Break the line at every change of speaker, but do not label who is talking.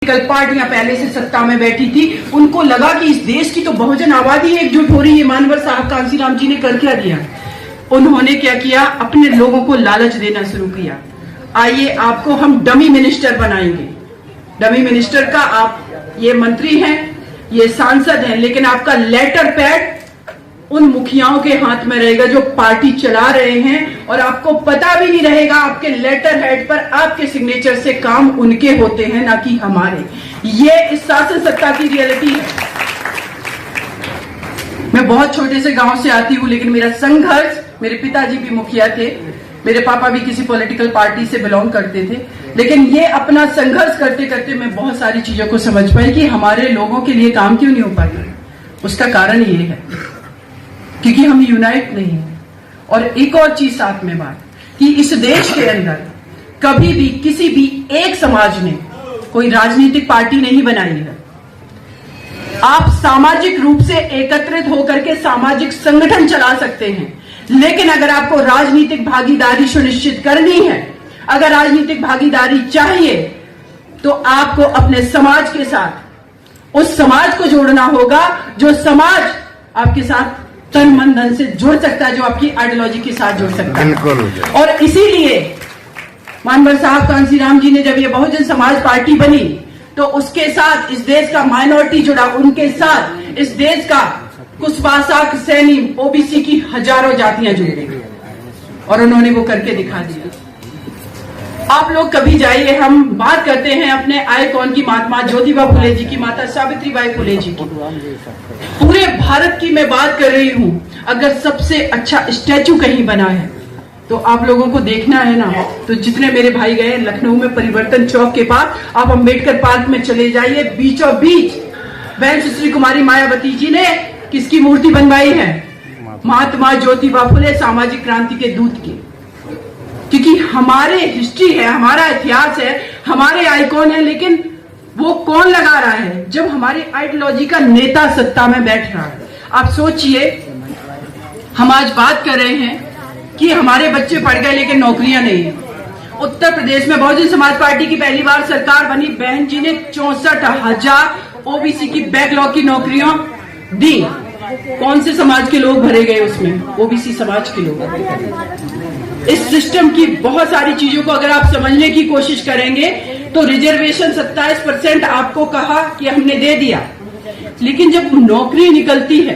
Political पार्टियां पहले से सत्ता में बैठी थी, उनको लगा कि इस देश की तो बहुजन आबादी एकजुट हो रही है, मानवर साहब कांसीराम जी ने कर क्या दिया? उन्होंने क्या किया? अपने लोगों को लालच देना शुरू किया। आइए आपको हम डमी मिनिस्टर बनाएंगे। डमी मिनिस्टर का आप ये मंत्री हैं, ये सांसद हैं, लेकिन आपका लेटर पैड उन मुखियाओं के हाथ में रहेगा जो पार्टी चला रहे हैं, और आपको पता भी नहीं रहेगा आपके लेटर हेड पर आपके सिग्नेचर से काम उनके होते हैं, ना कि हमारे। ये इस शासन सत्ता की रियलिटी है। मैं बहुत छोटे से गांव से आती हूं, लेकिन मेरा संघर्ष, मेरे पिताजी भी मुखिया थे, मेरे पापा भी किसी पॉलिटिकल पार्टी से बिलोंग करते थे, लेकिन ये अपना संघर्ष करते करते मैं बहुत सारी चीजों को समझ पाई कि हमारे लोगों के लिए काम क्यों नहीं हो पाता। उसका कारण ये है क्योंकि हम यूनाइट नहीं हैं। और एक और चीज साथ में बात, कि इस देश के अंदर कभी भी किसी भी एक समाज ने कोई राजनीतिक पार्टी नहीं बनाई है। आप सामाजिक रूप से एकत्रित होकर के सामाजिक संगठन चला सकते हैं, लेकिन अगर आपको राजनीतिक भागीदारी सुनिश्चित करनी है, अगर राजनीतिक भागीदारी चाहिए, तो आपको अपने समाज के साथ उस समाज को जोड़ना होगा जो समाज आपके साथ तन मन धन से जुड़ सकता है, जो आपकी आइडियोलॉजी के साथ जुड़ सकता है। और इसीलिए मानवर साहब कांसीराम जी ने जब ये बहुजन समाज पार्टी बनी, तो उसके साथ इस देश का माइनॉरिटी जुड़ा, उनके साथ इस देश का कुशवाहा, सैनी, ओबीसी की हजारों जातियां जुड़ गई, और उन्होंने वो करके दिखा दिया। आप लोग कभी जाइए, हम बात करते हैं अपने आइकॉन की, महात्मा ज्योतिबा फुले जी की, माता सावित्रीबाई फुले जी की। पूरे भारत की मैं बात कर रही हूं। अगर सबसे अच्छा स्टैचू कहीं बना है तो आप लोगों को देखना है ना, तो जितने मेरे भाई गए लखनऊ में परिवर्तन चौक के पास, आप अंबेडकर पार्क में चले जाइए, बीचों बीच बहन सुश्री कुमारी मायावती जी ने किसकी मूर्ति बनवाई है? महात्मा ज्योतिबा फुले, सामाजिक क्रांति के दूत की। क्योंकि हमारे हिस्ट्री है, हमारा इतिहास है, हमारे आइकॉन है, लेकिन वो कौन लगा रहा है? जब हमारी आइडियोलॉजी का नेता सत्ता में बैठ रहा है। आप सोचिए, हम आज बात कर रहे हैं कि हमारे बच्चे पढ़ गए लेकिन नौकरियां नहीं है। उत्तर प्रदेश में बहुजन समाज पार्टी की पहली बार सरकार बनी, बहन जी ने 64,000 ओबीसी की बैकलॉग की नौकरियां दी। कौन से समाज के लोग भरे गए उसमें? ओबीसी समाज के लोग। इस सिस्टम की बहुत सारी चीजों को अगर आप समझने की कोशिश करेंगे तो रिजर्वेशन 27% आपको कहा कि हमने दे दिया, लेकिन जब नौकरी निकलती है